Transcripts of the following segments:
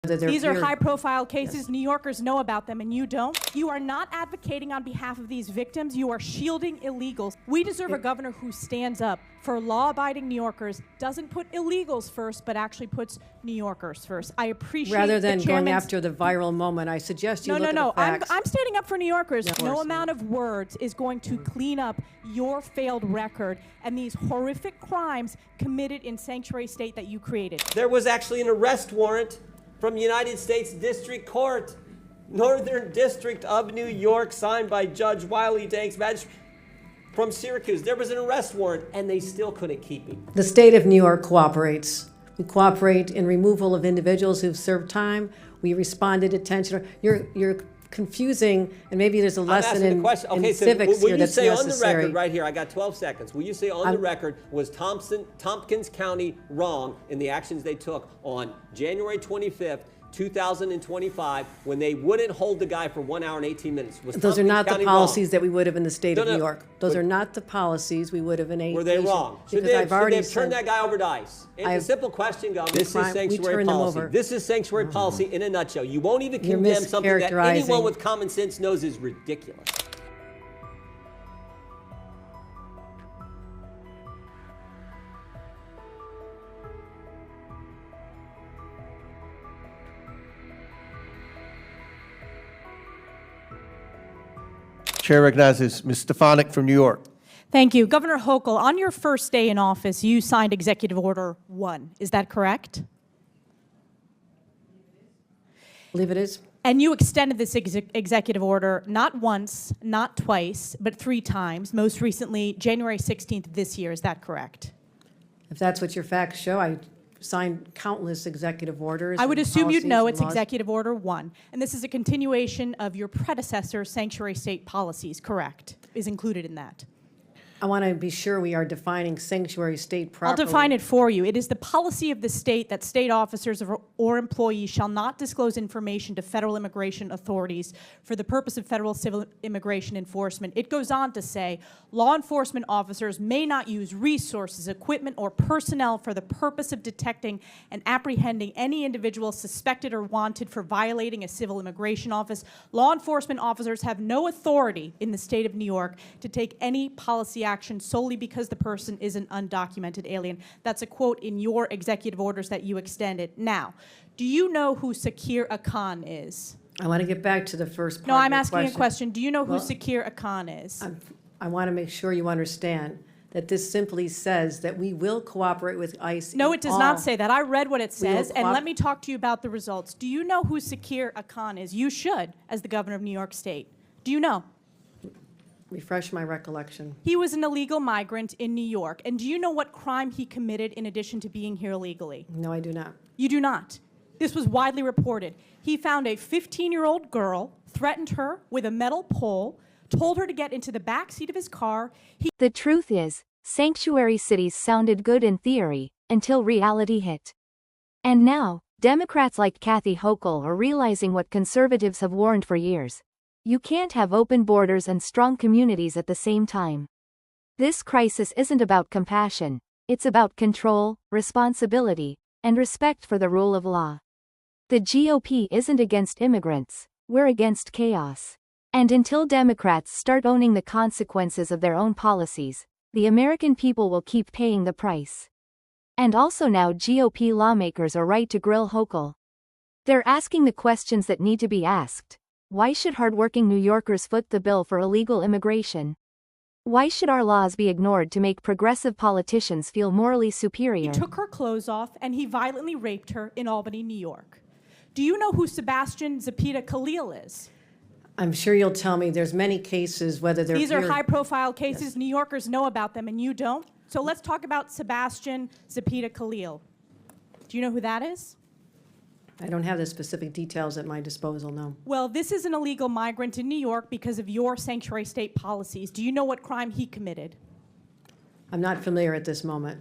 These are high-profile cases. Yes. New Yorkers know about them, and you don't. You are not advocating on behalf of these victims. You are shielding illegals. We deserve a governor who stands up for law-abiding New Yorkers, doesn't put illegals first, but actually puts New Yorkers first. I appreciate rather than going after the viral moment. I suggest you look at the facts. I'm standing up for New Yorkers. No amount of words is going to clean up your failed record and these horrific crimes committed in sanctuary state that you created. There was actually an arrest warrant from United States District Court, Northern District of New York, signed by Judge Wiley Danks, magistrate from Syracuse. There was an arrest warrant, and they still couldn't keep him. The state of New York cooperates. We cooperate in removal of individuals who've served time. We responded to detention. You're confusing, and maybe there's a lesson in civics here that's necessary. Will you say on the record, right here, I got 12 seconds, will you say on the record, was Tompkins County wrong in the actions they took on January 25th, 2025, when they wouldn't hold the guy for 1 hour and 18 minutes? Those are not the policies that we would have in the state of New York. Those are not the policies we would have in a Were they wrong? Should they have turned that guy over to ICE? It's a simple question, Governor. This is sanctuary policy. This is sanctuary policy in a nutshell. You won't even condemn something that anyone with common sense knows is ridiculous. Chair recognizes Ms. Stefanik from New York. Thank you. Governor Hochul, on your first day in office, you signed Executive Order 1. Is that correct? I believe it is. And you extended this executive order not once, not twice, but 3 times, most recently January 16th of this year. Is that correct? If that's what your facts show, I signed countless executive orders. I would assume you'd know it's Executive Order 1. And this is a continuation of your predecessor's sanctuary state policies, correct? Is included in that. I want to be sure we are defining sanctuary state properly. I'll define it for you. It is the policy of the state that state officers or employees shall not disclose information to federal immigration authorities for the purpose of federal civil immigration enforcement. It goes on to say, law enforcement officers may not use resources, equipment, or personnel for the purpose of detecting and apprehending any individual suspected or wanted for violating a civil immigration office. Law enforcement officers have no authority in the state of New York to take any policy action solely because the person is an undocumented alien. That's a quote in your executive orders that you extended. Now, do you know who Sakir Akan is? I want to get back to the first part. No, I'm asking a question. Do you know who Sakir Akan is? I want to make sure you understand that this simply says that we will cooperate with ICE. No, it does not say that. I read what it says, and let me talk to you about the results. Do you know who Sakir Akan is? You should, as the governor of New York State. Do you know? Refresh my recollection. He was an illegal migrant in New York. And do you know what crime he committed in addition to being here illegally? No, I do not. You do not. This was widely reported. He found a 15-year-old girl, threatened her with a metal pole, told her to get into the back seat of his car. The truth is, sanctuary cities sounded good in theory, until reality hit. And now, Democrats like Kathy Hochul are realizing what conservatives have warned for years. You can't have open borders and strong communities at the same time. This crisis isn't about compassion, it's about control, responsibility, and respect for the rule of law. The GOP isn't against immigrants, we're against chaos. And until Democrats start owning the consequences of their own policies, the American people will keep paying the price. And also now GOP lawmakers are right to grill Hochul. They're asking the questions that need to be asked. Why should hardworking New Yorkers foot the bill for illegal immigration? Why should our laws be ignored to make progressive politicians feel morally superior? He took her clothes off and he violently raped her in Albany, New York. Do you know who Sebastian Zapita Khalil is? I'm sure you'll tell me there's many cases, whether they're These are high-profile cases. Yes. New Yorkers know about them and you don't. So let's talk about Sebastian Zapita Khalil. Do you know who that is? I don't have the specific details at my disposal, no. Well, this is an illegal migrant in New York because of your sanctuary state policies. Do you know what crime he committed? I'm not familiar at this moment.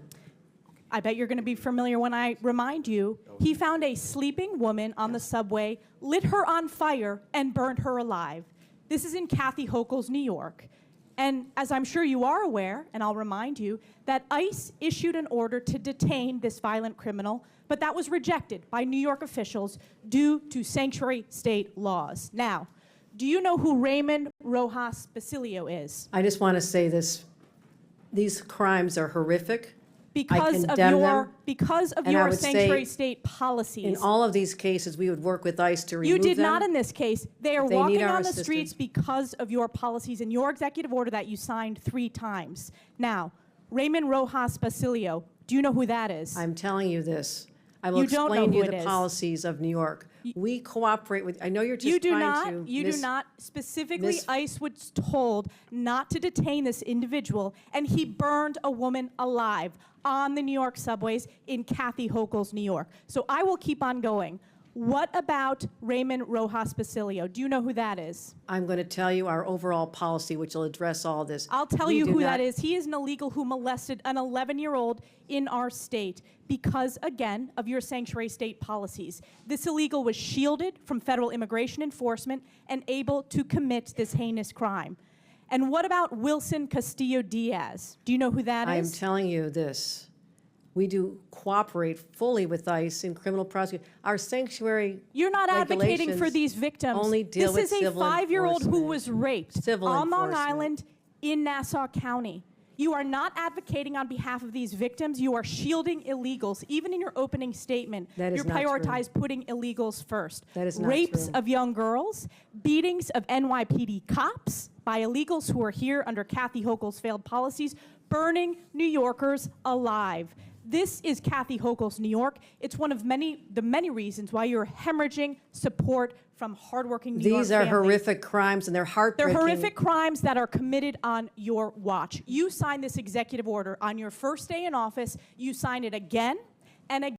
I bet you're going to be familiar when I remind you. He found a sleeping woman on the subway, lit her on fire, and burned her alive. This is in Kathy Hochul's New York. And as I'm sure you are aware, and I'll remind you, that ICE issued an order to detain this violent criminal, but that was rejected by New York officials due to sanctuary state laws. Now, do you know who Raymond Rojas Basilio is? I just want to say this. These crimes are horrific. Because of condemn your them, because of and I your would say sanctuary state policies. In all of these cases, we would work with ICE to remove You did them. not in this case. They are If they need walking our on the assistance. streets because of your policies and your executive order that you signed 3 times. Now, Raymond Rojas Basilio, do you know who that is? I'm telling you this. I will You don't know explain to you who it the is. policies of New York. We cooperate with, I know you're just You trying to. do not. Specifically, miss- ICE was told not to detain this individual, and he burned a woman alive on the New York subways in Kathy Hochul's New York. So I will keep on going. What about Raymond Rojas Basilio? Do you know who that is? I'm going to tell you our overall policy, which will address all this. I'll tell We you do who not- that is. He is an illegal who molested an 11-year-old in our state because, again, of your sanctuary state policies. This illegal was shielded from federal immigration enforcement and able to commit this heinous crime. And what about Wilson Castillo Diaz? Do you know who that I'm is? telling you this. We do cooperate fully with ICE in criminal prosecution. Our sanctuary You're not advocating for regulations these victims. only deal with This is a civil 5-year-old who enforcement. was raped Civil on Long enforcement. Island in Nassau County. You are not advocating on behalf of these victims. You are shielding illegals. Even in your opening statement, That is you not true. prioritize putting illegals first. That is not Rapes true. of young girls, beatings of NYPD cops by illegals who are here under Kathy Hochul's failed policies, burning New Yorkers alive. This is Kathy Hochul's New York. It's one of the many reasons why you're hemorrhaging support from hardworking New York These are families. horrific crimes, and they're heartbreaking. They're horrific crimes that are committed on your watch. You signed this executive order on your first day in office. You signed it again and again.